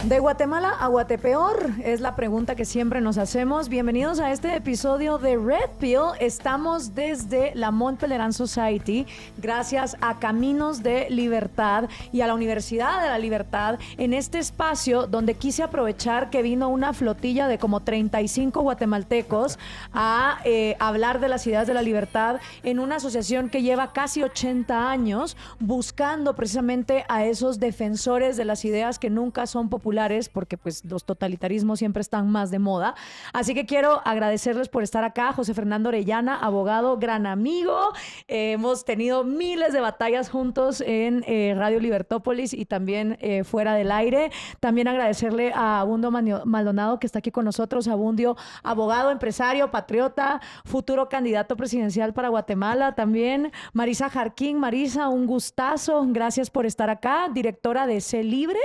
De Guatemala a Guatepeor es la pregunta que siempre nos hacemos. Bienvenidos a este episodio de Red Pill. Estamos desde la Mont Pelerin Society, gracias a Caminos de Libertad y a la Universidad de la Libertad, en este espacio donde quise aprovechar que vino una flotilla de como 35 guatemaltecos a hablar de las ideas de la libertad en una asociación que lleva casi 80 años buscando precisamente a esos defensores de las ideas que nunca son populares, porque pues los totalitarismos siempre están más de moda. Así que quiero agradecerles por estar acá. José Fernando Orellana, abogado, gran amigo. Hemos tenido miles de batallas juntos en Radio Libertópolis y también fuera del aire. También agradecerle a Abundio Maldonado, que está aquí con nosotros. Abundio, abogado, empresario, patriota, futuro candidato presidencial para Guatemala. También Marisa Jarquín. Marisa, un gustazo. Gracias por estar acá. Directora de Sé Libre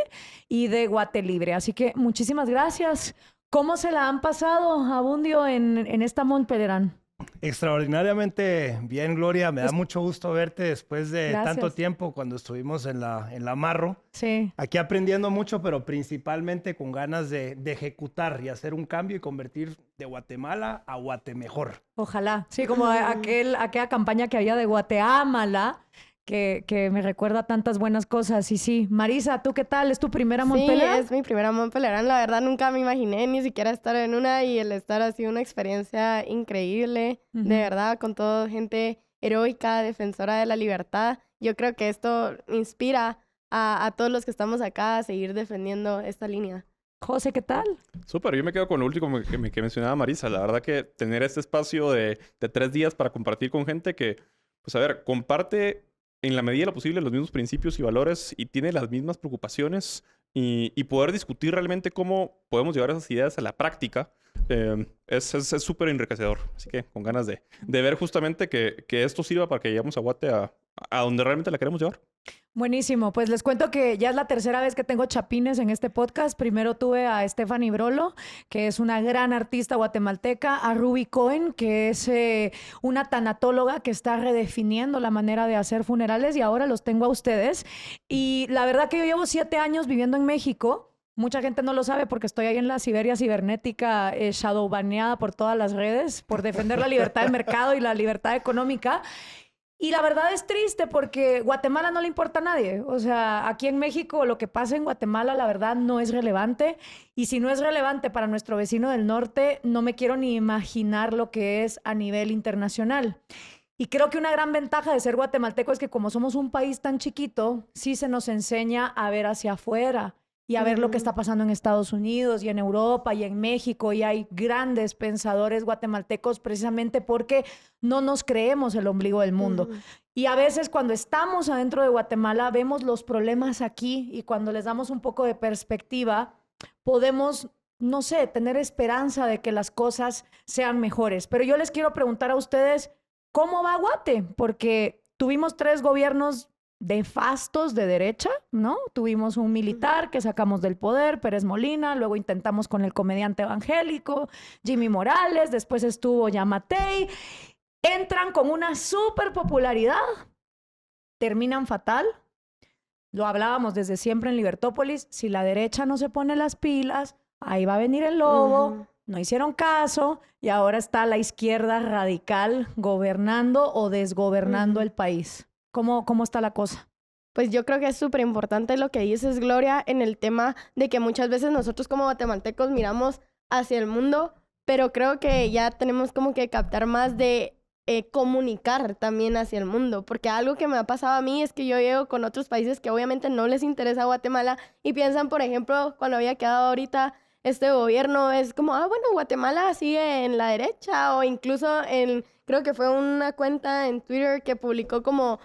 y de Guate Libre. Así que muchísimas gracias. ¿Cómo se la han pasado, Abundio, en esta Mont Pelerin? Extraordinariamente bien, Gloria. Me da mucho gusto verte después de Gracias. tanto tiempo cuando estuvimos en la Marro. Sí. Aquí aprendiendo mucho, pero principalmente con ganas de ejecutar y hacer un cambio y convertir de Guatemala a Guatemejor. Ojalá. Sí, como aquella campaña que había de Guateámala, que me recuerda tantas buenas cosas. Y sí, Marisa, ¿tú qué tal? ¿Es tu primera Mont Pelerin? Sí, es mi primera Mont Pelerin. La verdad, nunca me imaginé ni siquiera estar en una, y el estar ha sido una experiencia increíble. De verdad, con toda gente heroica, defensora de la libertad. Yo creo que esto inspira a todos los que estamos acá a seguir defendiendo esta línea. José, ¿qué tal? Súper, yo me quedo con lo último que mencionaba Marisa. La verdad que tener este espacio de 3 días para compartir con gente que, pues a ver, comparte en la medida de lo posible los mismos principios y valores y tiene las mismas preocupaciones y poder discutir realmente cómo podemos llevar esas ideas a la práctica es súper enriquecedor. Así que con ganas de ver justamente que esto sirva para que lleguemos a Guate a donde realmente la queremos llevar. Buenísimo, pues les cuento que ya es la tercera vez que tengo chapines en este podcast. Primero tuve a Stephanie Brolo, que es una gran artista guatemalteca, a Ruby Cohen, que es una tanatóloga que está redefiniendo la manera de hacer funerales, y ahora los tengo a ustedes. Y la verdad que yo llevo 7 años viviendo en México. Mucha gente no lo sabe porque estoy ahí en la Siberia cibernética, shadowbaneada por todas las redes, por defender la libertad de mercado y la libertad económica. Y la verdad es triste porque Guatemala no le importa a nadie. O sea, aquí en México lo que pasa en Guatemala, la verdad, no es relevante. Y si no es relevante para nuestro vecino del norte, no me quiero ni imaginar lo que es a nivel internacional. Y creo que una gran ventaja de ser guatemalteco es que como somos un país tan chiquito, sí se nos enseña a ver hacia afuera y a ver lo que está pasando en Estados Unidos y en Europa y en México. Y hay grandes pensadores guatemaltecos precisamente porque no nos creemos el ombligo del mundo. Y a veces cuando estamos adentro de Guatemala vemos los problemas aquí, y cuando les damos un poco de perspectiva podemos, no sé, tener esperanza de que las cosas sean mejores. Pero yo les quiero preguntar a ustedes, ¿cómo va Guate? Porque tuvimos 3 gobiernos nefastos de derecha, ¿no? Tuvimos un militar que sacamos del poder, Pérez Molina, luego intentamos con el comediante evangélico, Jimmy Morales, después estuvo Yamatei, entran con una súper popularidad, terminan fatal. Lo hablábamos desde siempre en Libertópolis, si la derecha no se pone las pilas, ahí va a venir el lobo. No hicieron caso y ahora está la izquierda radical gobernando o desgobernando el país. ¿Cómo está la cosa? Pues yo creo que es súper importante lo que dices, Gloria, en el tema de que muchas veces nosotros como guatemaltecos miramos hacia el mundo, pero creo que ya tenemos como que captar más de comunicar también hacia el mundo, porque algo que me ha pasado a mí es que yo llego con otros países que obviamente no les interesa Guatemala y piensan, por ejemplo, cuando había quedado ahorita este gobierno, es como, bueno, Guatemala sigue en la derecha, o incluso creo que fue una cuenta en Twitter que publicó cómo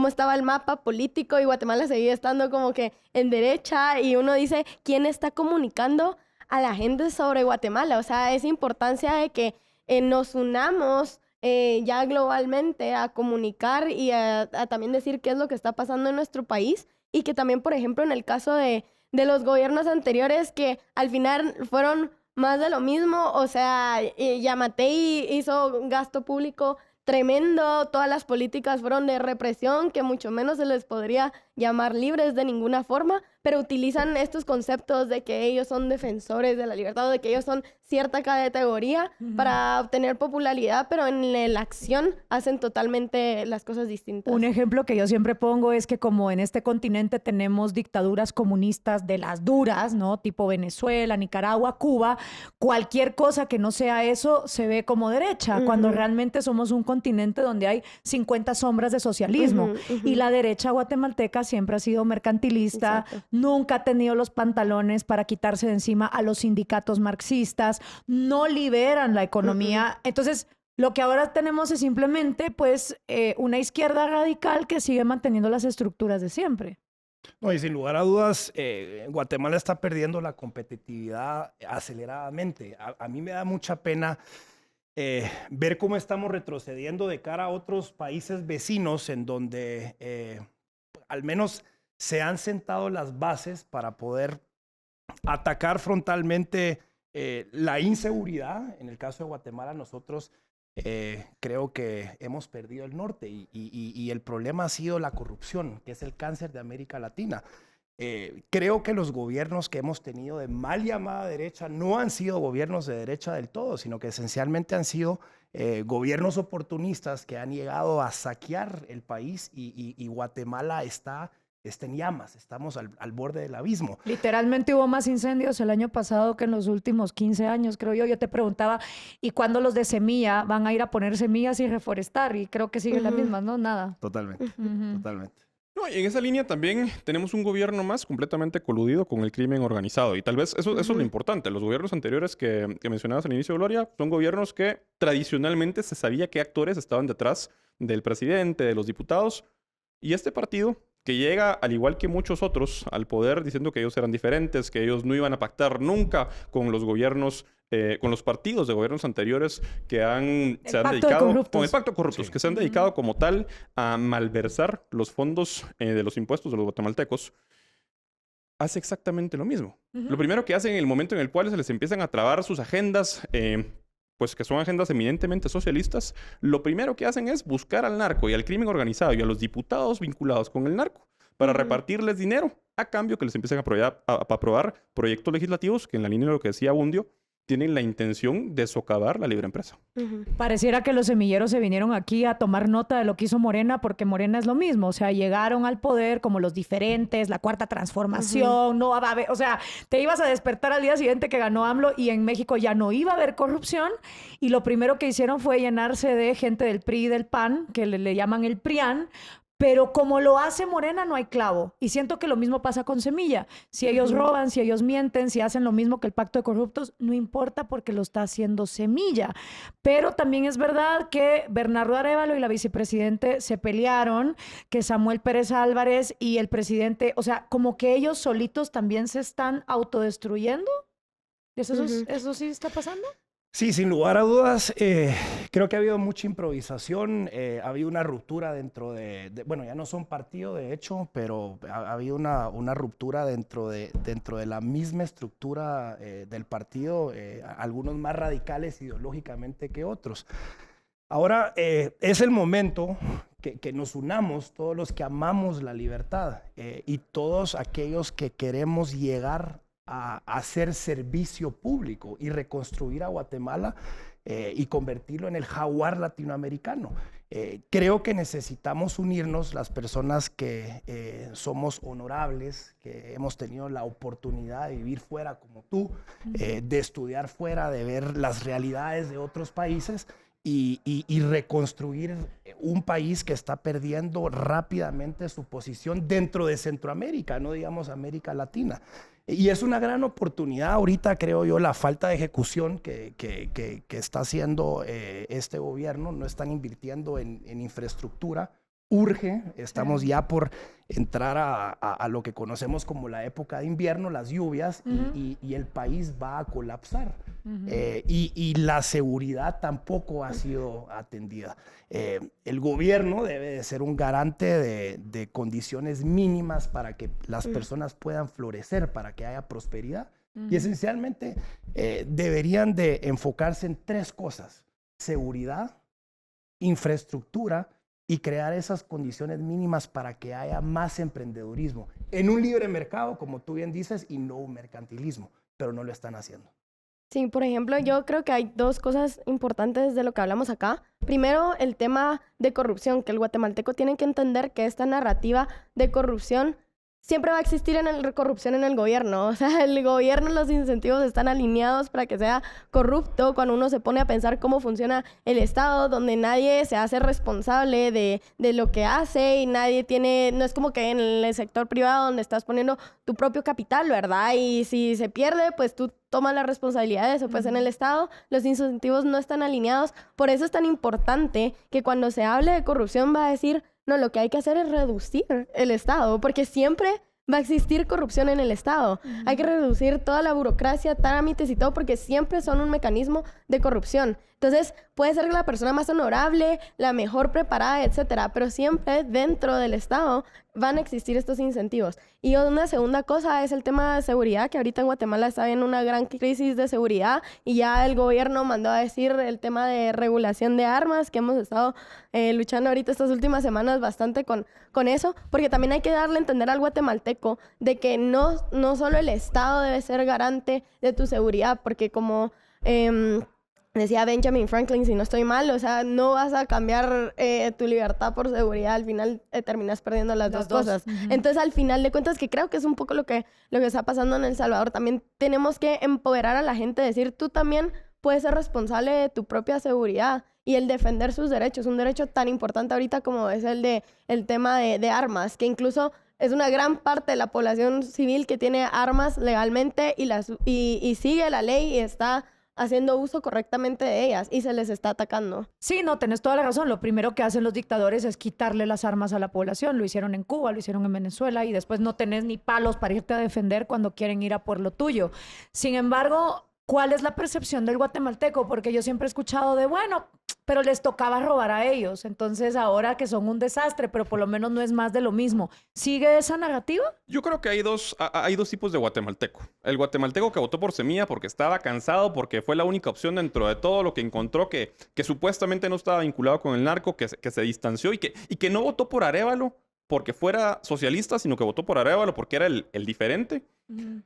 estaba el mapa político y Guatemala seguía estando como que en derecha, y uno dice, ¿quién está comunicando a la gente sobre Guatemala? O sea, esa importancia de que nos unamos ya globalmente a comunicar y a también decir qué es lo que está pasando en nuestro país, y que también, por ejemplo, en el caso de los gobiernos anteriores, que al final fueron más de lo mismo, o sea, Yamatei hizo gasto público tremendo, todas las políticas fueron de represión, que mucho menos se les podría llamar libres de ninguna forma, pero utilizan estos conceptos de que ellos son defensores de la libertad o de que ellos son cierta categoría para obtener popularidad, pero en la acción hacen totalmente las cosas distintas. Un ejemplo que yo siempre pongo es que como en este continente tenemos dictaduras comunistas de las duras, ¿no? Tipo Venezuela, Nicaragua, Cuba, cualquier cosa que no sea eso se ve como derecha, cuando realmente somos un continente donde hay 50 sombras de socialismo. Y la derecha guatemalteca siempre ha sido mercantilista, nunca ha tenido los pantalones para quitarse de encima a los sindicatos marxistas, no liberan la economía. Entonces, lo que ahora tenemos es simplemente, pues, una izquierda radical que sigue manteniendo las estructuras de siempre. No, y sin lugar a dudas, Guatemala está perdiendo la competitividad aceleradamente. A mí me da mucha pena ver cómo estamos retrocediendo de cara a otros países vecinos en donde al menos se han sentado las bases para poder atacar frontalmente la inseguridad. En el caso de Guatemala, nosotros creo que hemos perdido el norte y el problema ha sido la corrupción, que es el cáncer de América Latina. Creo que los gobiernos que hemos tenido de mal llamada derecha no han sido gobiernos de derecha del todo, sino que esencialmente han sido gobiernos oportunistas que han llegado a saquear el país y Guatemala está en llamas, estamos al borde del abismo. Literalmente hubo más incendios el año pasado que en los últimos 15 años, creo yo. Yo te preguntaba, ¿y cuándo los de semilla van a ir a poner semillas y reforestar? Y creo que siguen las mismas, ¿no? Nada. Totalmente, totalmente. No, y en esa línea también tenemos un gobierno más completamente coludido con el crimen organizado. Y tal vez eso es lo importante. Los gobiernos anteriores que mencionabas al inicio, Gloria, son gobiernos que tradicionalmente se sabía qué actores estaban detrás del presidente, de los diputados. Y este partido, que llega, al igual que muchos otros, al poder diciendo que ellos eran diferentes, que ellos no iban a pactar nunca con los gobiernos, con los partidos de gobiernos anteriores que se han dedicado, con el pacto de corruptos, sí, que se han dedicado como tal a malversar los fondos de los impuestos de los guatemaltecos, hace exactamente lo mismo. Lo primero que hacen en el momento en el cual se les empiezan a trabar sus agendas, pues que son agendas eminentemente socialistas, lo primero que hacen es buscar al narco y al crimen organizado y a los diputados vinculados con el narco para repartirles dinero a cambio que les empiecen a aprobar proyectos legislativos que en la línea de lo que decía Bundio, tienen la intención de socavar la libre empresa. Pareciera que los semilleros se vinieron aquí a tomar nota de lo que hizo Morena, porque Morena es lo mismo. O sea, llegaron al poder como los diferentes, la cuarta transformación, no va a haber, o sea, te ibas a despertar al día siguiente que ganó AMLO y en México ya no iba a haber corrupción. Y lo primero que hicieron fue llenarse de gente del PRI y del PAN, que le llaman el PRIAN. Pero como lo hace Morena, no hay clavo. Y siento que lo mismo pasa con Semilla. Si ellos roban, si ellos mienten, si hacen lo mismo que el pacto de corruptos, no importa porque lo está haciendo Semilla. Pero también es verdad que Bernardo Arévalo y la vicepresidente se pelearon, que Samuel Pérez Álvarez y el presidente, o sea, como que ellos solitos también se están autodestruyendo. ¿Eso sí está pasando? Sí, sin lugar a dudas, creo que ha habido mucha improvisación, ha habido una ruptura dentro bueno, ya no son partido de hecho, pero ha habido una ruptura dentro de la misma estructura del partido, algunos más radicales ideológicamente que otros. Ahora es el momento que nos unamos todos los que amamos la libertad y todos aquellos que queremos llegar a hacer servicio público y reconstruir a Guatemala y convertirlo en el jaguar latinoamericano. Creo que necesitamos unirnos las personas que somos honorables, que hemos tenido la oportunidad de vivir fuera como tú, de estudiar fuera, de ver las realidades de otros países y reconstruir un país que está perdiendo rápidamente su posición dentro de Centroamérica, no digamos América Latina. Y es una gran oportunidad ahorita, creo yo, la falta de ejecución que está haciendo este gobierno. No están invirtiendo en infraestructura. Urge, estamos ya por entrar a lo que conocemos como la época de invierno, las lluvias, y el país va a colapsar. Y la seguridad tampoco ha sido atendida. El gobierno debe de ser un garante de condiciones mínimas para que las personas puedan florecer, para que haya prosperidad. Y esencialmente deberían de enfocarse en tres cosas: seguridad, infraestructura y crear esas condiciones mínimas para que haya más emprendedurismo. en un libre mercado, como tú bien dices, y no un mercantilismo, pero no lo están haciendo. Sí, por ejemplo, yo creo que hay dos cosas importantes de lo que hablamos acá. Primero, el tema de corrupción, que el guatemalteco tiene que entender que esta narrativa de corrupción siempre va a existir corrupción en el gobierno. O sea, el gobierno, los incentivos están alineados para que sea corrupto cuando uno se pone a pensar cómo funciona el Estado, donde nadie se hace responsable de lo que hace y nadie tiene, no es como que en el sector privado donde estás poniendo tu propio capital, ¿verdad? Y si se pierde, pues tú tomas la responsabilidad de eso. Pues en el Estado los incentivos no están alineados. Por eso es tan importante que cuando se hable de corrupción va a decir, no, lo que hay que hacer es reducir el Estado, porque siempre va a existir corrupción en el Estado. Hay que reducir toda la burocracia, trámites y todo, porque siempre son un mecanismo de corrupción. Entonces, puede ser la persona más honorable, la mejor preparada, etcétera, pero siempre dentro del Estado van a existir estos incentivos. Y una segunda cosa es el tema de seguridad, que ahorita en Guatemala está habiendo una gran crisis de seguridad y ya el gobierno mandó a decir el tema de regulación de armas, que hemos estado luchando ahorita estas últimas semanas bastante con eso, porque también hay que darle a entender al guatemalteco de que no solo el Estado debe ser garante de tu seguridad, porque como decía Benjamin Franklin, si no estoy mal, o sea, no vas a cambiar tu libertad por seguridad, al final terminas perdiendo las dos cosas. Entonces, al final de cuentas, que creo que es un poco lo que está pasando en El Salvador, también tenemos que empoderar a la gente, decir, tú también puedes ser responsable de tu propia seguridad y el defender sus derechos, un derecho tan importante ahorita como es el tema de armas, que incluso es una gran parte de la población civil que tiene armas legalmente y sigue la ley y está haciendo uso correctamente de ellas y se les está atacando. Sí, no, tenés toda la razón. Lo primero que hacen los dictadores es quitarle las armas a la población. Lo hicieron en Cuba, lo hicieron en Venezuela y después no tenés ni palos para irte a defender cuando quieren ir a por lo tuyo. Sin embargo, ¿cuál es la percepción del guatemalteco? Porque yo siempre he escuchado de, bueno, pero les tocaba robar a ellos. Entonces ahora que son un desastre, pero por lo menos no es más de lo mismo. ¿Sigue esa narrativa? Yo creo que hay dos tipos de guatemalteco. El guatemalteco que votó por Semilla porque estaba cansado, porque fue la única opción dentro de todo lo que encontró que supuestamente no estaba vinculado con el narco, que se distanció y que no votó por Arévalo porque fuera socialista, sino que votó por Arévalo porque era el diferente.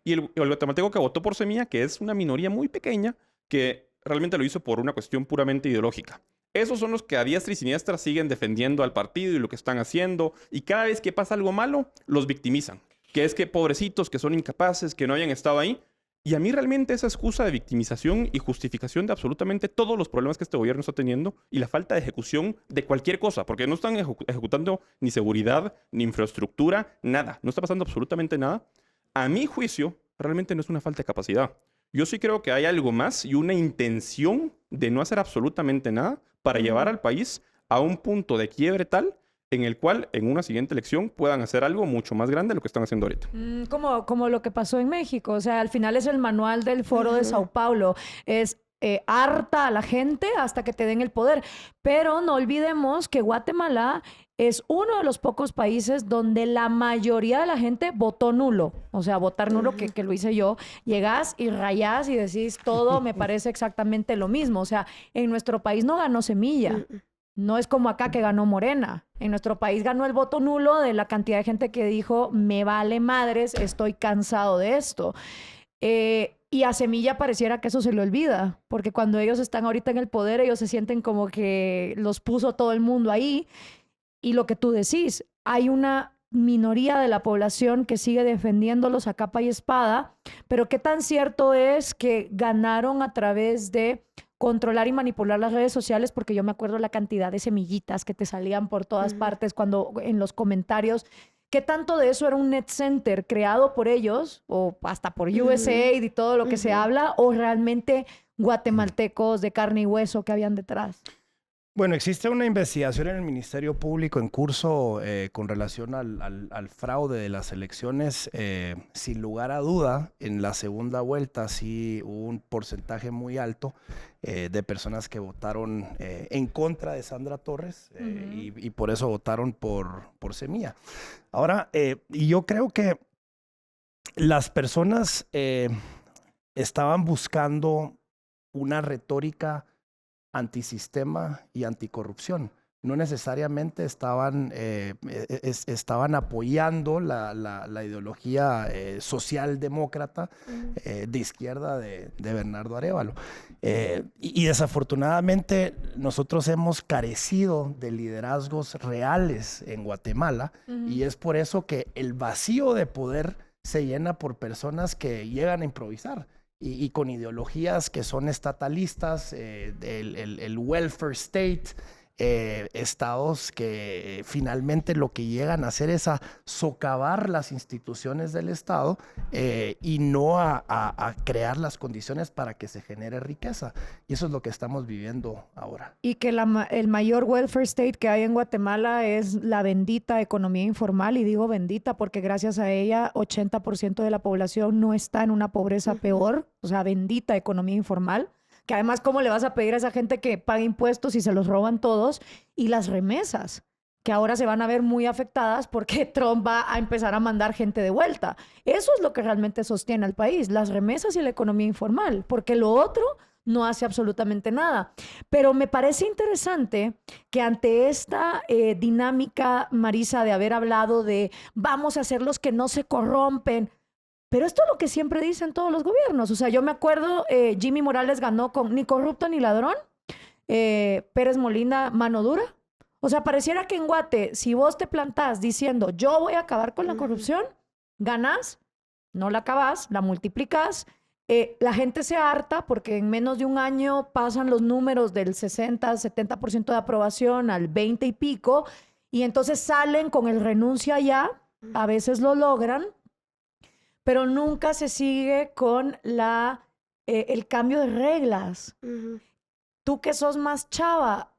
Y el guatemalteco que votó por Semilla, que es una minoría muy pequeña, que realmente lo hizo por una cuestión puramente ideológica. Esos son los que a diestra y siniestra siguen defendiendo al partido y lo que están haciendo. Y cada vez que pasa algo malo, los victimizan. Que es que pobrecitos, que son incapaces, que no hayan estado ahí. Y a mí realmente esa excusa de victimización y justificación de absolutamente todos los problemas que este gobierno está teniendo y la falta de ejecución de cualquier cosa, porque no están ejecutando ni seguridad, ni infraestructura, nada. No está pasando absolutamente nada. A mi juicio, realmente no es una falta de capacidad. Yo sí creo que hay algo más y una intención de no hacer absolutamente nada para llevar al país a un punto de quiebre tal en el cual en una siguiente elección puedan hacer algo mucho más grande de lo que están haciendo ahorita. Como lo que pasó en México. O sea, al final es el manual del Foro de Sao Paulo. Es harta a la gente hasta que te den el poder. Pero no olvidemos que Guatemala es uno de los pocos países donde la mayoría de la gente votó nulo. O sea, votar nulo, que lo hice yo. Llegás y rayás y decís todo me parece exactamente lo mismo. O sea, en nuestro país no ganó Semilla. No es como acá que ganó Morena. En nuestro país ganó el voto nulo de la cantidad de gente que dijo, me vale madres, estoy cansado de esto. Y a Semilla pareciera que eso se le olvida, porque cuando ellos están ahorita en el poder, ellos se sienten como que los puso todo el mundo ahí. Y lo que tú decís, hay una minoría de la población que sigue defendiéndolos a capa y espada, pero qué tan cierto es que ganaron a través de controlar y manipular las redes sociales, porque yo me acuerdo la cantidad de semillitas que te salían por todas partes cuando en los comentarios. ¿Qué tanto de eso era un net center creado por ellos o hasta por USAID y todo lo que se habla, o realmente guatemaltecos de carne y hueso que habían detrás? Bueno, existe una investigación en el Ministerio Público en curso con relación al fraude de las elecciones. Sin lugar a duda, en la segunda vuelta sí hubo un porcentaje muy alto de personas que votaron en contra de Sandra Torres y por eso votaron por Semilla. Ahora, y yo creo que las personas estaban buscando una retórica antisistema y anticorrupción. no necesariamente estaban apoyando la ideología socialdemócrata de izquierda de Bernardo Arévalo. Y desafortunadamente nosotros hemos carecido de liderazgos reales en Guatemala, y es por eso que el vacío de poder se llena por personas que llegan a improvisar y con ideologías que son estatalistas, el welfare state, estados que finalmente lo que llegan a hacer es a socavar las instituciones del Estado y no a crear las condiciones para que se genere riqueza. Y eso es lo que estamos viviendo ahora. Y que el mayor welfare state que hay en Guatemala es la bendita economía informal. Y digo bendita porque gracias a ella 80% de la población no está en una pobreza peor. O sea, bendita economía informal. Que además, ¿cómo le vas a pedir a esa gente que pague impuestos y se los roban todos? Y las remesas, que ahora se van a ver muy afectadas porque Trump va a empezar a mandar gente de vuelta. Eso es lo que realmente sostiene al país, las remesas y la economía informal, porque lo otro no hace absolutamente nada. Pero me parece interesante que ante esta dinámica, Marisa, de haber hablado de vamos a hacer los que no se corrompen, pero esto es lo que siempre dicen todos los gobiernos. O sea, yo me acuerdo, Jimmy Morales ganó con ni corrupto ni ladrón. Pérez Molina, mano dura. O sea, pareciera que en Guate, si vos te plantás diciendo yo voy a acabar con la corrupción, ganás, no la acabás, la multiplicás. La gente se harta porque en menos de un año pasan los números del 60, 70% de aprobación al 20 y pico. Y entonces salen con el renuncia ya. A veces lo logran, pero nunca se sigue con el cambio de reglas. Tú que sos más chava,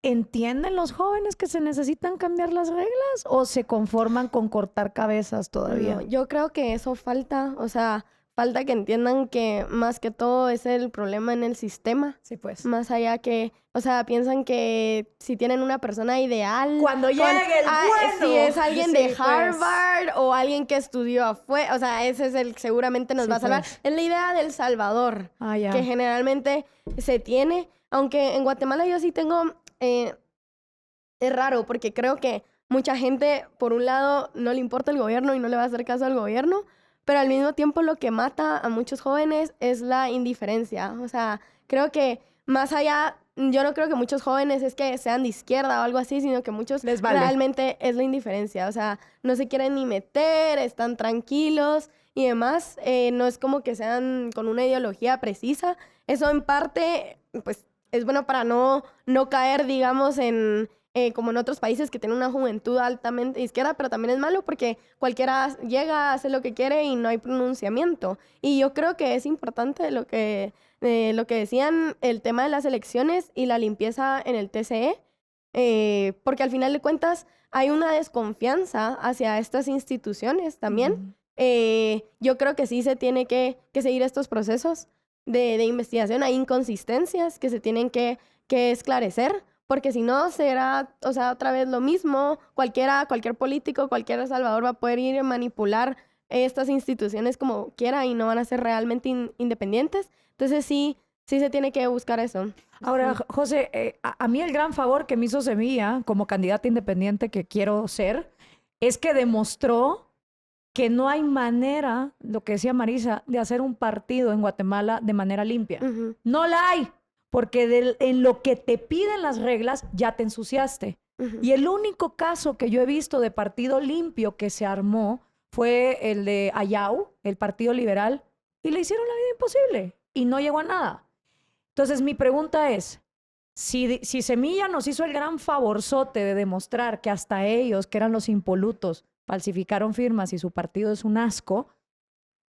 ¿entienden los jóvenes que se necesitan cambiar las reglas o se conforman con cortar cabezas todavía? No, yo creo que eso falta, o sea, falta que entiendan que más que todo es el problema en el sistema. Sí, pues. Más allá que, o sea, piensan que si tienen una persona ideal. Cuando llegue el bueno. Si es alguien Sí, de pues. Harvard o alguien que estudió afuera, o sea, ese es el que seguramente nos Sí, va a salvar. pues. Es la idea del Salvador, Ah, ya. que generalmente se tiene, aunque en Guatemala yo sí tengo, es raro porque creo que mucha gente, por un lado, no le importa el gobierno y no le va a hacer caso al gobierno, pero al mismo tiempo lo que mata a muchos jóvenes es la indiferencia. O sea, creo que más allá, yo no creo que muchos jóvenes es que sean de izquierda o algo así, sino que muchos Les vale. realmente es la indiferencia. O sea, no se quieren ni meter, están tranquilos y demás. No es como que sean con una ideología precisa. Eso en parte, pues, es bueno para no caer, digamos, en como en otros países que tienen una juventud altamente izquierda, pero también es malo porque cualquiera llega, hace lo que quiere y no hay pronunciamiento. Y yo creo que es importante lo que decían, el tema de las elecciones y la limpieza en el TCE, porque al final de cuentas hay una desconfianza hacia estas instituciones también. Yo creo que sí se tiene que seguir estos procesos de investigación. Hay inconsistencias que se tienen que esclarecer, porque si no será, o sea, otra vez lo mismo. Cualquier político, cualquier Salvador va a poder ir a manipular estas instituciones como quiera y no van a ser realmente independientes. Entonces sí se tiene que buscar eso. Ahora, José, a mí el gran favor que me hizo Semilla como candidata independiente que quiero ser es que demostró que no hay manera, lo que decía Marisa, de hacer un partido en Guatemala de manera limpia. No la hay. Porque en lo que te piden las reglas ya te ensuciaste. Y el único caso que yo he visto de partido limpio que se armó fue el de Ayau, el Partido Liberal, y le hicieron la vida imposible y no llegó a nada. Entonces mi pregunta es, si Semilla nos hizo el gran favorzote de demostrar que hasta ellos, que eran los impolutos, falsificaron firmas y su partido es un asco,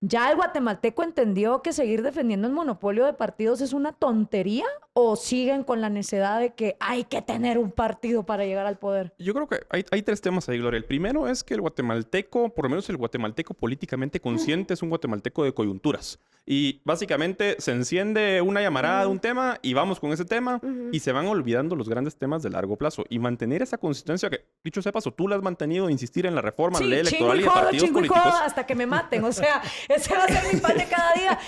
¿ya el guatemalteco entendió que seguir defendiendo el monopolio de partidos es una tontería? ¿O siguen con la necedad de que hay que tener un partido para llegar al poder? Yo creo que hay tres temas ahí, Gloria. El primero es que el guatemalteco, por lo menos el guatemalteco políticamente consciente, es un guatemalteco de coyunturas. Y básicamente se enciende una llamarada de un tema y vamos con ese tema y se van olvidando los grandes temas de largo plazo. Y mantener esa consistencia que, dicho sea paso, tú la has mantenido de insistir en la reforma, la ley electoral y de partidos políticos. Hasta que me maten. O sea, Ese va a ser mi pan de cada día.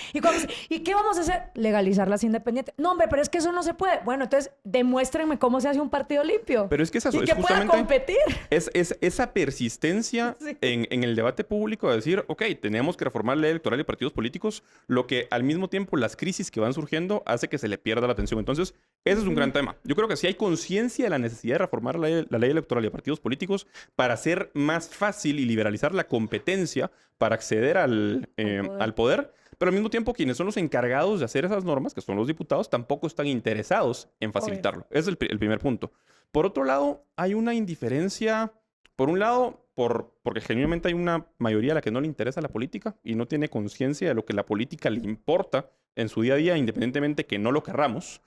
¿Y qué vamos a hacer? Legalizar las independientes. No, hombre, pero es que eso no se puede. Bueno, entonces demuéstrenme cómo se hace un partido limpio. Pero es que es eso, y es que pueda justamente competir. es esa persistencia Sí. en el debate público de decir, ok, tenemos que reformar la ley electoral y partidos políticos, lo que al mismo tiempo las crisis que van surgiendo hace que se le pierda la atención. Entonces, ese es un gran tema. Yo creo que sí hay conciencia de la necesidad de reformar la ley electoral y partidos políticos para hacer más fácil y liberalizar la competencia para acceder al poder. Pero al mismo tiempo, quienes son los encargados de hacer esas normas, que son los diputados, tampoco están interesados en facilitarlo. Ese es el primer punto. Por otro lado, hay una indiferencia, por un lado, porque genuinamente hay una mayoría a la que no le interesa la política y no tiene conciencia de lo que la política le importa en su día a día, independientemente que no lo querramos.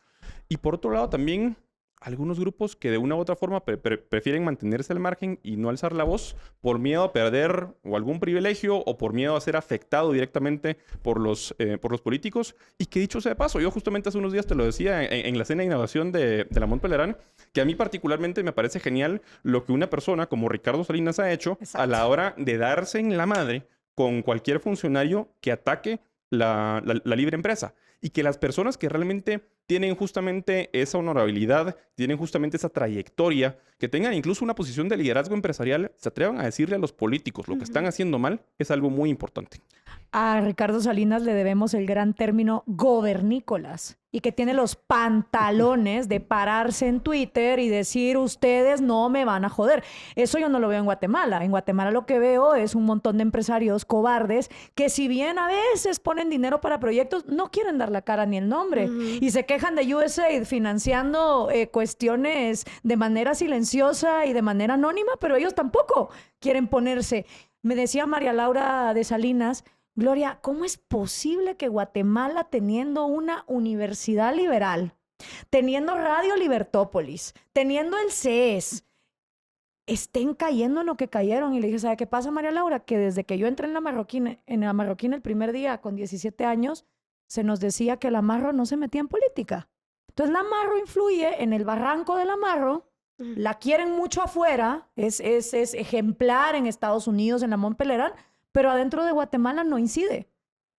Y por otro lado, también algunos grupos que de una u otra forma prefieren mantenerse al margen y no alzar la voz por miedo a perder o algún privilegio o por miedo a ser afectado directamente por los políticos. Y que dicho sea de paso, yo justamente hace unos días te lo decía en la cena de inauguración de la Mont Pelerin, que a mí particularmente me parece genial lo que una persona como Ricardo Salinas ha hecho a la hora de darse en la madre con cualquier funcionario que ataque la libre empresa. Y que las personas que realmente tienen justamente esa honorabilidad, tienen justamente esa trayectoria, que tengan incluso una posición de liderazgo empresarial, se atrevan a decirle a los políticos lo que están haciendo mal, es algo muy importante. A Ricardo Salinas le debemos el gran término gobernícolas y que tiene los pantalones de pararse en Twitter y decir ustedes no me van a joder. Eso yo no lo veo en Guatemala. En Guatemala lo que veo es un montón de empresarios cobardes que si bien a veces ponen dinero para proyectos, no quieren dar la cara ni el nombre y se quejan de USAID financiando cuestiones de manera silenciosa y de manera anónima, pero ellos tampoco quieren ponerse. Me decía María Laura de Salinas, Gloria, ¿cómo es posible que Guatemala, teniendo una universidad liberal, teniendo Radio Libertópolis, teniendo el CES, estén cayendo en lo que cayeron? Y le dije, ¿sabe qué pasa, María Laura? Que desde que yo entré en la Marroquín el primer día con 17 años, se nos decía que el amarro no se metía en política. Entonces, la amarro influye en el barranco del amarro, la quieren mucho afuera, es ejemplar en Estados Unidos, en la Mont Pelerin, pero adentro de Guatemala no incide.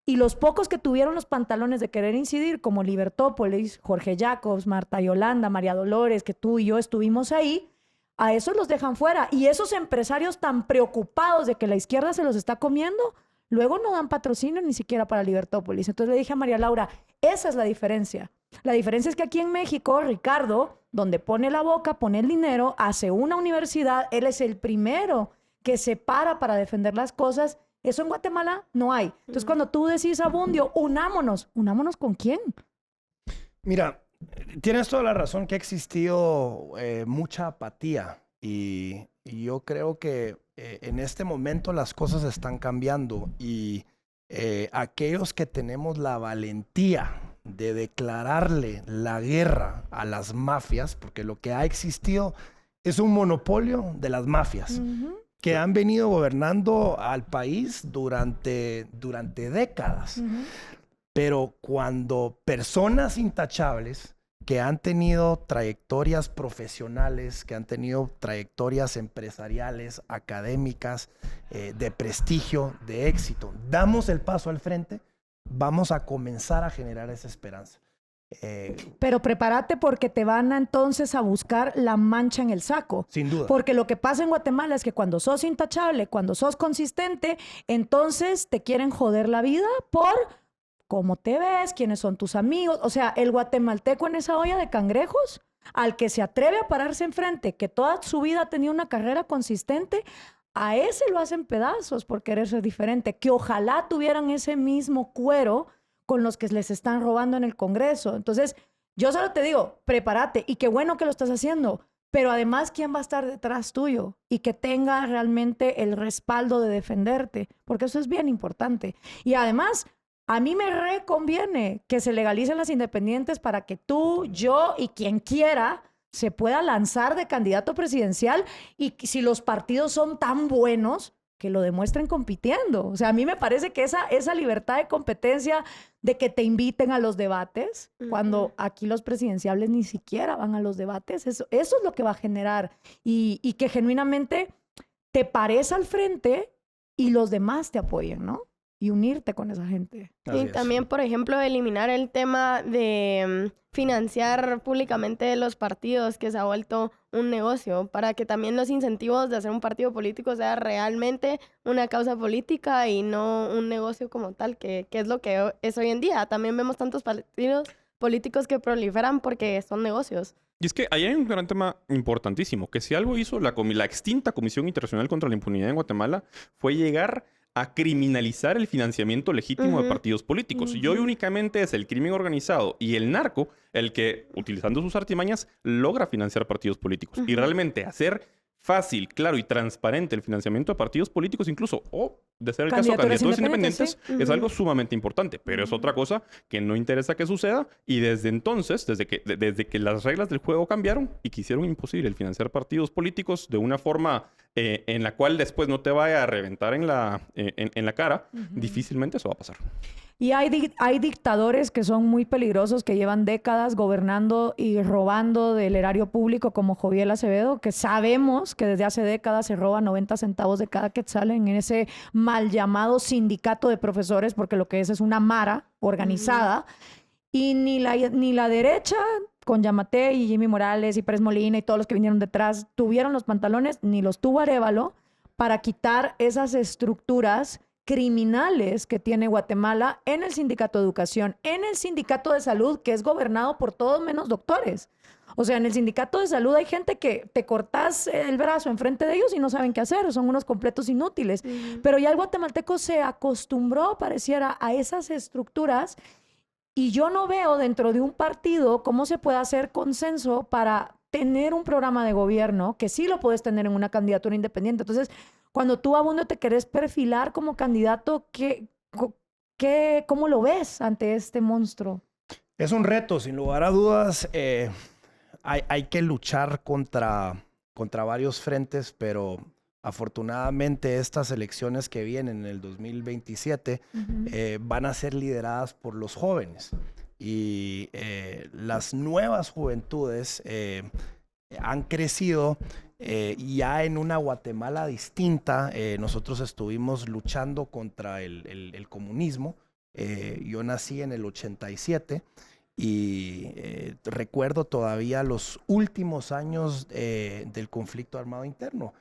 Y los pocos que tuvieron los pantalones de querer incidir, como Libertópolis, Jorge Jacobs, Marta Yolanda, María Dolores, que tú y yo estuvimos ahí, a esos los dejan fuera. Y esos empresarios tan preocupados de que la izquierda se los está comiendo, luego no dan patrocinio ni siquiera para Libertópolis. Entonces le dije a María Laura, esa es la diferencia. La diferencia es que aquí en México, Ricardo, donde pone la boca, pone el dinero, hace una universidad, él es el primero que se para defender las cosas. Eso en Guatemala no hay. Entonces, cuando tú decís, Abundio, unámonos ¿con quién? Mira, tienes toda la razón que ha existido mucha apatía y yo creo que en este momento las cosas están cambiando y aquellos que tenemos la valentía de declararle la guerra a las mafias, porque lo que ha existido es un monopolio de las mafias. Que han venido gobernando al país durante décadas. Pero cuando personas intachables que han tenido trayectorias profesionales, que han tenido trayectorias empresariales, académicas, de prestigio, de éxito, damos el paso al frente, vamos a comenzar a generar esa esperanza. Pero prepárate porque te van entonces a buscar la mancha en el saco. Sin duda. Porque lo que pasa en Guatemala es que cuando sos intachable, cuando sos consistente, entonces te quieren joder la vida por cómo te ves, quiénes son tus amigos. O sea, el guatemalteco en esa olla de cangrejos, al que se atreve a pararse enfrente, que toda su vida ha tenido una carrera consistente, a ese lo hacen pedazos por querer ser diferente. Que ojalá tuvieran ese mismo cuero con los que les están robando en el Congreso. Entonces, yo solo te digo, prepárate y qué bueno que lo estás haciendo, pero además, ¿quién va a estar detrás tuyo? Y que tenga realmente el respaldo de defenderte, porque eso es bien importante. Y además, a mí me reconviene que se legalicen las independientes para que tú, yo y quien quiera se pueda lanzar de candidato presidencial y si los partidos son tan buenos, que lo demuestren compitiendo. O sea, a mí me parece que esa libertad de competencia de que te inviten a los debates, cuando aquí los presidenciables ni siquiera van a los debates, eso es lo que va a generar. Y que genuinamente te pares al frente y los demás te apoyen, ¿no? y unirte con esa gente. Así Y es. también, por ejemplo, eliminar el tema de financiar públicamente los partidos, que se ha vuelto un negocio, para que también los incentivos de hacer un partido político sea realmente una causa política y no un negocio como tal, que es lo que es hoy en día. También vemos tantos partidos políticos que proliferan porque son negocios. Y es que ahí hay un gran tema importantísimo, que si algo hizo la extinta Comisión Internacional contra la Impunidad en Guatemala fue llegar a criminalizar el financiamiento legítimo de Ujú. partidos políticos. Y hoy únicamente es el crimen organizado y el narco el que, utilizando sus artimañas, logra financiar partidos políticos. Y realmente hacer fácil, claro y transparente el financiamiento de partidos políticos incluso, o de ser el caso de Candidaturas candidaturas independientes, independientes, es algo sumamente importante, pero es otra cosa que no interesa que suceda y desde entonces, desde que las reglas del juego cambiaron y que hicieron imposible el financiar partidos políticos de una forma en la cual después no te vaya a reventar en la cara, difícilmente eso va a pasar. Y hay dictadores que son muy peligrosos, que llevan décadas gobernando y robando del erario público, como Joviel Acevedo, que sabemos que desde hace décadas se roba 90 centavos de cada quetzal en ese mal llamado sindicato de profesores, porque lo que es una mara organizada. Y ni la derecha, con Yamatei y Jimmy Morales y Pérez Molina y todos los que vinieron detrás, tuvieron los pantalones, ni los tuvo Arévalo, para quitar esas estructuras criminales que tiene Guatemala en el Sindicato de Educación, en el Sindicato de Salud, que es gobernado por todos menos doctores. O sea, en el Sindicato de Salud hay gente que te cortas el brazo enfrente de ellos y no saben qué hacer, son unos completos inútiles. Pero ya el guatemalteco se acostumbró, pareciera, a esas estructuras y yo no veo dentro de un partido cómo se puede hacer consenso para tener un programa de gobierno, que sí lo puedes tener en una candidatura independiente. Entonces, cuando tú, Abundio, te querés perfilar como candidato, ¿cómo lo ves ante este monstruo? Es un reto, sin lugar a dudas. Hay que luchar contra varios frentes, pero afortunadamente estas elecciones que vienen en el 2027 van a ser lideradas por los jóvenes. Y las nuevas juventudes han crecido ya en una Guatemala distinta. Nosotros estuvimos luchando contra el comunismo. Yo nací en el 87 y recuerdo todavía los últimos años del conflicto armado interno.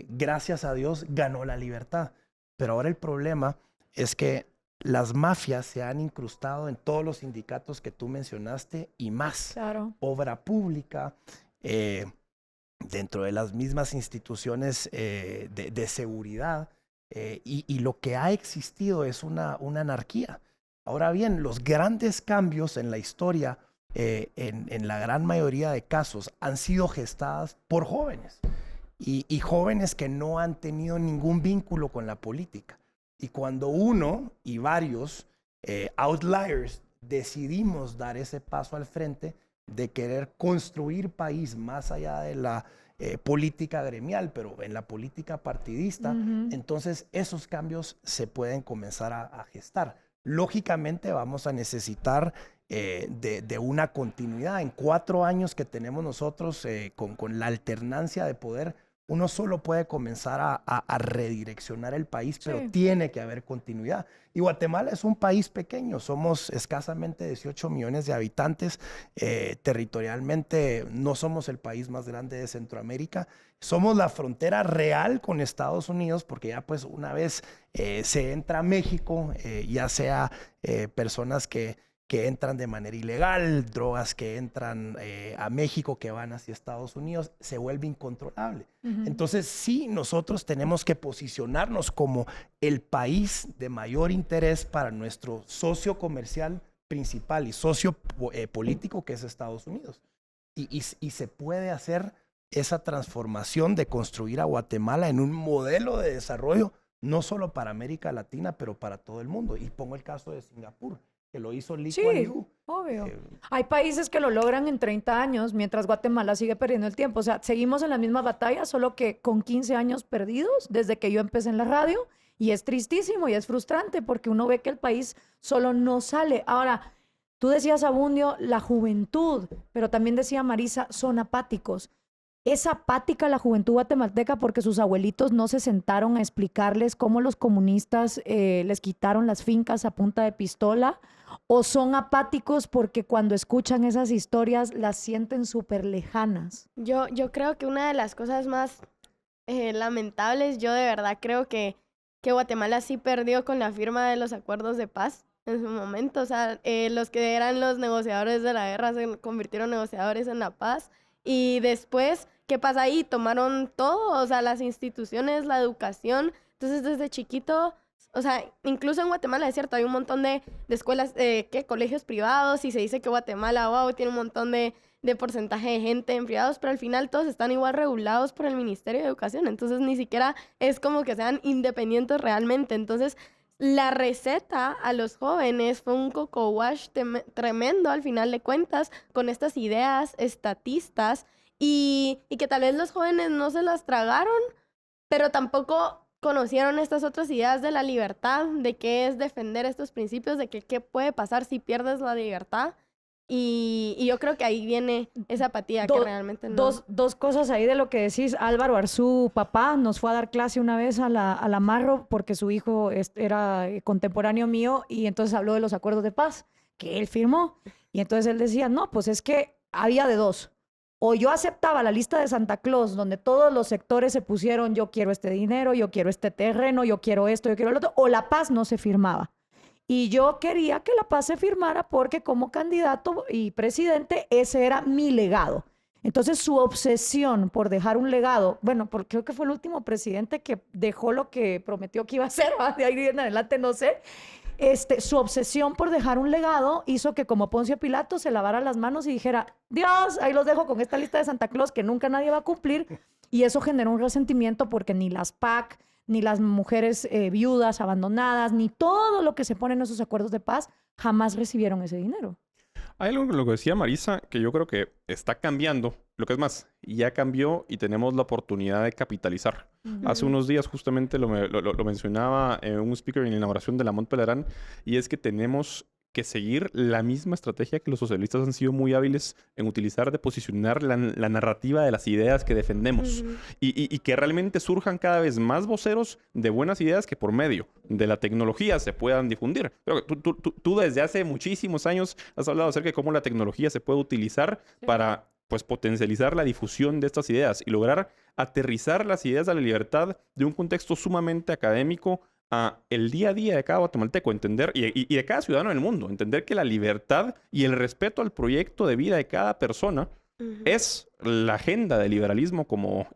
Gracias a Dios ganó la libertad. Pero ahora el problema es que las mafias se han incrustado en todos los sindicatos que tú mencionaste y más. Claro. Obra pública, dentro de las mismas instituciones de seguridad, y lo que ha existido es una anarquía. Ahora bien, los grandes cambios en la historia, en la gran mayoría de casos, han sido gestadas por jóvenes y jóvenes que no han tenido ningún vínculo con la política. Y cuando uno y varios outliers decidimos dar ese paso al frente de querer construir país más allá de la política gremial, pero en la política partidista, entonces esos cambios se pueden comenzar a gestar. Lógicamente vamos a necesitar de una continuidad. En 4 años que tenemos nosotros con la alternancia de poder, uno solo puede comenzar a redireccionar el país, pero tiene que haber continuidad. Y Guatemala es un país pequeño, somos escasamente 18 millones de habitantes, territorialmente no somos el país más grande de Centroamérica, somos la frontera real con Estados Unidos, porque ya pues una vez se entra a México, ya sea personas que entran de manera ilegal, drogas que entran a México, que van hacia Estados Unidos, se vuelve incontrolable. Entonces, sí, nosotros tenemos que posicionarnos como el país de mayor interés para nuestro socio comercial principal y socio político, que es Estados Unidos. Y se puede hacer esa transformación de construir a Guatemala en un modelo de desarrollo, no solo para América Latina, pero para todo el mundo. Y pongo el caso de Singapur, que lo hizo Lee Kuan Yew. Obvio. Hay países que lo logran en 30 años, mientras Guatemala sigue perdiendo el tiempo. O sea, seguimos en la misma batalla, solo que con 15 años perdidos desde que yo empecé en la radio. Y es tristísimo y es frustrante porque uno ve que el país solo no sale. Ahora, tú decías, Abundio, la juventud, pero también decía Marisa, son apáticos. ¿Es apática la juventud guatemalteca porque sus abuelitos no se sentaron a explicarles cómo los comunistas les quitaron las fincas a punta de pistola? ¿O son apáticos porque cuando escuchan esas historias las sienten súper lejanas? Yo creo que una de las cosas más lamentables, yo de verdad creo que Guatemala sí perdió con la firma de los acuerdos de paz en su momento. O sea, los que eran los negociadores de la guerra se convirtieron en negociadores en la paz. Y después, ¿qué pasa ahí? Tomaron todo, o sea, las instituciones, la educación. Entonces, desde chiquito, o sea, incluso en Guatemala, es cierto, hay un montón de escuelas, colegios privados, y se dice que Guatemala, wow, tiene un montón de porcentaje de gente en privados, pero al final todos están igual regulados por el Ministerio de Educación. Entonces, ni siquiera es como que sean independientes realmente. Entonces, la receta a los jóvenes fue un coco wash tremendo al final de cuentas, con estas ideas estatistas y que tal vez los jóvenes no se las tragaron, pero tampoco conocieron estas otras ideas de la libertad, de qué es defender estos principios, de que qué puede pasar si pierdes la libertad. Y yo creo que ahí viene esa apatía que realmente no... Dos cosas ahí de lo que decís. Álvaro Arzú, papá, nos fue a dar clase una vez a la Marro porque su hijo era contemporáneo mío y entonces habló de los acuerdos de paz que él firmó. Y entonces él decía, no, pues es que había de dos. O yo aceptaba la lista de Santa Claus donde todos los sectores se pusieron yo quiero este dinero, yo quiero este terreno, yo quiero esto, yo quiero lo otro, o la paz no se firmaba. Y yo quería que la paz se firmara porque como candidato y presidente, ese era mi legado. Entonces, su obsesión por dejar un legado, bueno, porque creo que fue el último presidente que dejó lo que prometió que iba a hacer, ¿va? De ahí en adelante no sé. Su obsesión por dejar un legado hizo que como Poncio Pilato se lavara las manos y dijera, Dios, ahí los dejo con esta lista de Santa Claus que nunca nadie va a cumplir. Y eso generó un resentimiento porque ni las PAC, ni las mujeres viudas, abandonadas, ni todo lo que se pone en esos acuerdos de paz, jamás recibieron ese dinero. Hay algo lo que decía Marisa, que yo creo que está cambiando. Lo que es más, ya cambió y tenemos la oportunidad de capitalizar. Hace unos días justamente lo mencionaba un speaker en la inauguración de la Mont Pelerin, y es que tenemos que seguir la misma estrategia que los socialistas han sido muy hábiles en utilizar de posicionar la narrativa de las ideas que defendemos y que realmente surjan cada vez más voceros de buenas ideas que por medio de la tecnología se puedan difundir. Pero tú desde hace muchísimos años has hablado acerca de cómo la tecnología se puede utilizar para pues potencializar la difusión de estas ideas y lograr aterrizar las ideas de la libertad de un contexto sumamente académico a el día a día de cada guatemalteco, entender, y de cada ciudadano del mundo, entender que la libertad y el respeto al proyecto de vida de cada persona es la agenda del liberalismo como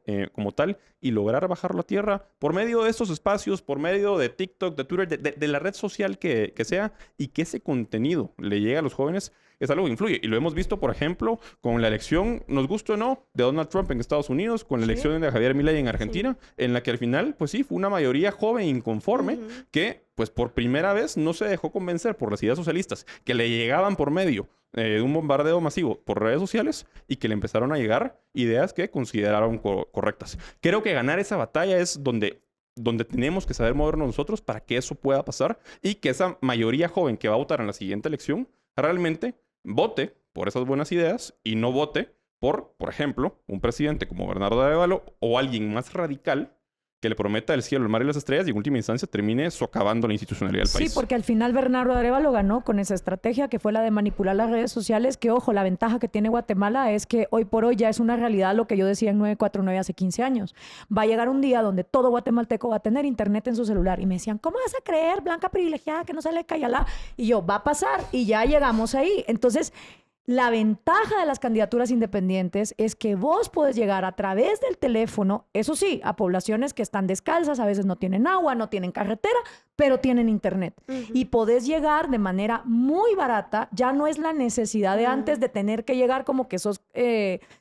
tal, y lograr bajarlo a tierra por medio de estos espacios, por medio de TikTok, de Twitter, de la red social que sea, y que ese contenido le llegue a los jóvenes, es algo que influye. Y lo hemos visto, por ejemplo, con la elección, nos guste o no, de Donald Trump en Estados Unidos, con la elección de Javier Milei en Argentina, en la que al final, pues sí, fue una mayoría joven e inconforme que, pues por primera vez, no se dejó convencer por las ideas socialistas, que le llegaban por medio de un bombardeo masivo por redes sociales y que le empezaron a llegar ideas que consideraron correctas. Creo que ganar esa batalla es donde tenemos que saber movernos nosotros para que eso pueda pasar y que esa mayoría joven que va a votar en la siguiente elección realmente vote por esas buenas ideas y no vote por ejemplo, un presidente como Bernardo Arévalo o alguien más radical que le prometa el cielo, el mar y las estrellas y en última instancia termine socavando la institucionalidad del país. Sí, porque al final Bernardo Arévalo ganó con esa estrategia que fue la de manipular las redes sociales, que ojo, la ventaja que tiene Guatemala es que hoy por hoy ya es una realidad lo que yo decía en 949 hace 15 años. Va a llegar un día donde todo guatemalteco va a tener internet en su celular. Y me decían, ¿cómo vas a creer, blanca privilegiada, que no se le calla la? Y yo, va a pasar y ya llegamos ahí. Entonces, la ventaja de las candidaturas independientes es que vos podés llegar a través del teléfono, eso sí, a poblaciones que están descalzas, a veces no tienen agua, no tienen carretera, pero tienen internet. Y podés llegar de manera muy barata, ya no es la necesidad de antes de tener que llegar como que sos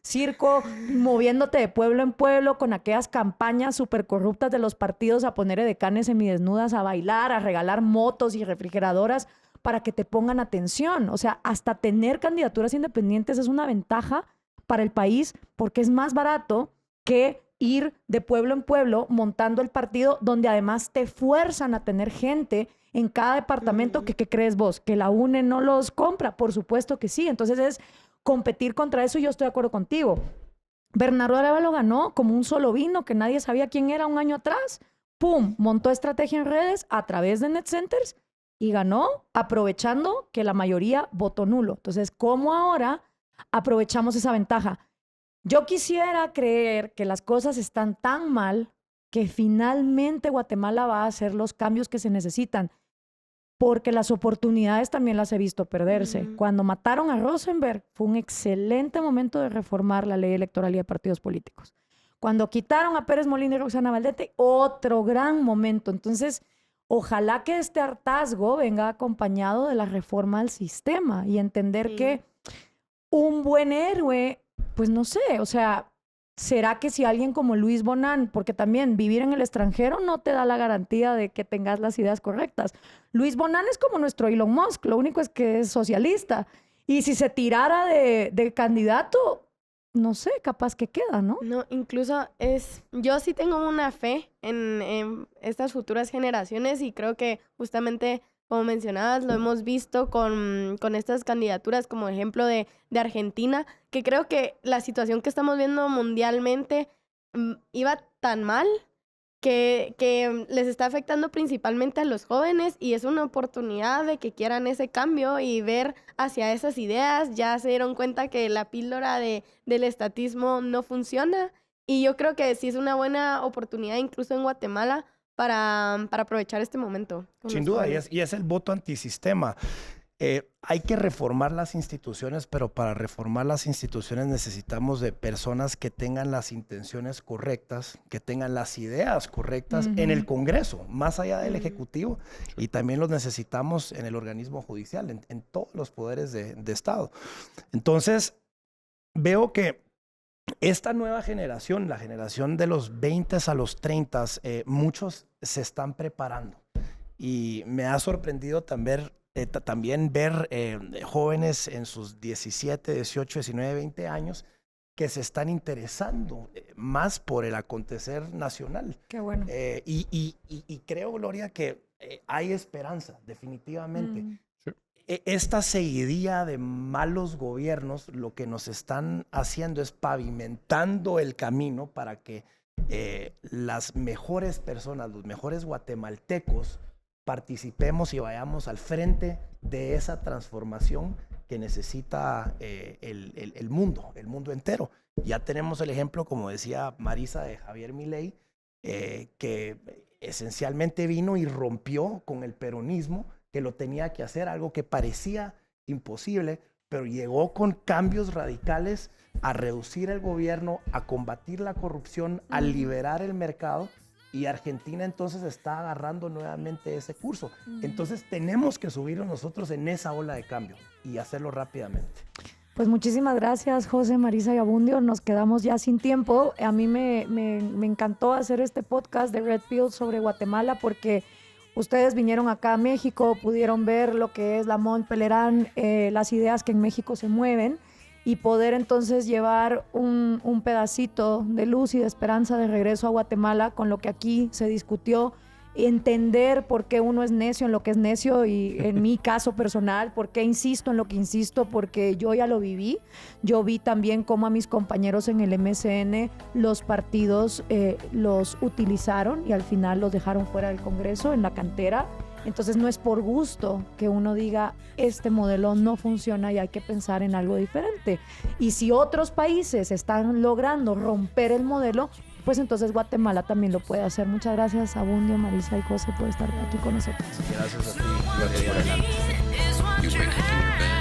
circo, moviéndote de pueblo en pueblo con aquellas campañas súper corruptas de los partidos a poner edecanes semidesnudas a bailar, a regalar motos y refrigeradoras para que te pongan atención. O sea, hasta tener candidaturas independientes es una ventaja para el país porque es más barato que ir de pueblo en pueblo montando el partido, donde además te fuerzan a tener gente en cada departamento que, ¿qué crees vos? ¿Que la UNE no los compra? Por supuesto que sí. Entonces es competir contra eso y yo estoy de acuerdo contigo. Bernardo Arévalo ganó como un solo vino, que nadie sabía quién era un año atrás. ¡Pum! Montó estrategia en redes a través de NetCenters y ganó aprovechando que la mayoría votó nulo. Entonces, ¿cómo ahora aprovechamos esa ventaja? Yo quisiera creer que las cosas están tan mal que finalmente Guatemala va a hacer los cambios que se necesitan, porque las oportunidades también las he visto perderse. Cuando mataron a Rosenberg, fue un excelente momento de reformar la ley electoral y de partidos políticos. Cuando quitaron a Pérez Molina y Roxana Valdete, otro gran momento. Entonces, ojalá que este hartazgo venga acompañado de la reforma al sistema y entender que un buen héroe, pues no sé, o sea, ¿será que si alguien como Luis Bonán, porque también vivir en el extranjero no te da la garantía de que tengas las ideas correctas? Luis Bonán es como nuestro Elon Musk, lo único es que es socialista. Y si se tirara de candidato, no sé, capaz que queda, ¿no? No, incluso yo sí tengo una fe en estas futuras generaciones y creo que justamente, como mencionabas, lo hemos visto con estas candidaturas como ejemplo de Argentina, que creo que la situación que estamos viendo mundialmente iba tan mal que les está afectando principalmente a los jóvenes y es una oportunidad de que quieran ese cambio y ver hacia esas ideas. Ya se dieron cuenta que la píldora del estatismo no funciona y yo creo que sí es una buena oportunidad incluso en Guatemala para aprovechar este momento. Sin duda, y es el voto antisistema. Hay que reformar las instituciones, pero para reformar las instituciones necesitamos de personas que tengan las intenciones correctas, que tengan las ideas correctas en el Congreso, más allá del Ejecutivo, y también los necesitamos en el organismo judicial, en todos los poderes de Estado. Entonces, veo que esta nueva generación, la generación de los 20 a los 30, muchos se están preparando. Y me ha sorprendido también ver jóvenes en sus 17, 18, 19, 20 años que se están interesando más por el acontecer nacional. Qué bueno. Y creo, Gloria, que hay esperanza, definitivamente. Esta seguidilla de malos gobiernos lo que nos están haciendo es pavimentando el camino para que las mejores personas, los mejores guatemaltecos, participemos y vayamos al frente de esa transformación que necesita el mundo entero. Ya tenemos el ejemplo, como decía Marisa, de Javier Milei, que esencialmente vino y rompió con el peronismo, que lo tenía que hacer, algo que parecía imposible, pero llegó con cambios radicales a reducir el gobierno, a combatir la corrupción, a liberar el mercado, y Argentina entonces está agarrando nuevamente ese curso. Entonces tenemos que subirnos nosotros en esa ola de cambio y hacerlo rápidamente. Pues muchísimas gracias, José, Marisa y Abundio. Nos quedamos ya sin tiempo. A mí me encantó hacer este podcast de Red Pill sobre Guatemala porque ustedes vinieron acá a México, pudieron ver lo que es la Mont Pelerin, las ideas que en México se mueven y poder entonces llevar un pedacito de luz y de esperanza de regreso a Guatemala con lo que aquí se discutió, entender por qué uno es necio en lo que es necio y en mi caso personal, por qué insisto en lo que insisto, porque yo ya lo viví. Yo vi también cómo a mis compañeros en el MCN los partidos los utilizaron y al final los dejaron fuera del Congreso, en la cantera. Entonces no es por gusto que uno diga este modelo no funciona y hay que pensar en algo diferente. Y si otros países están logrando romper el modelo, pues entonces Guatemala también lo puede hacer. Muchas gracias a Abundio, Marisa y José por estar aquí con nosotros. Gracias a ti. Gracias por el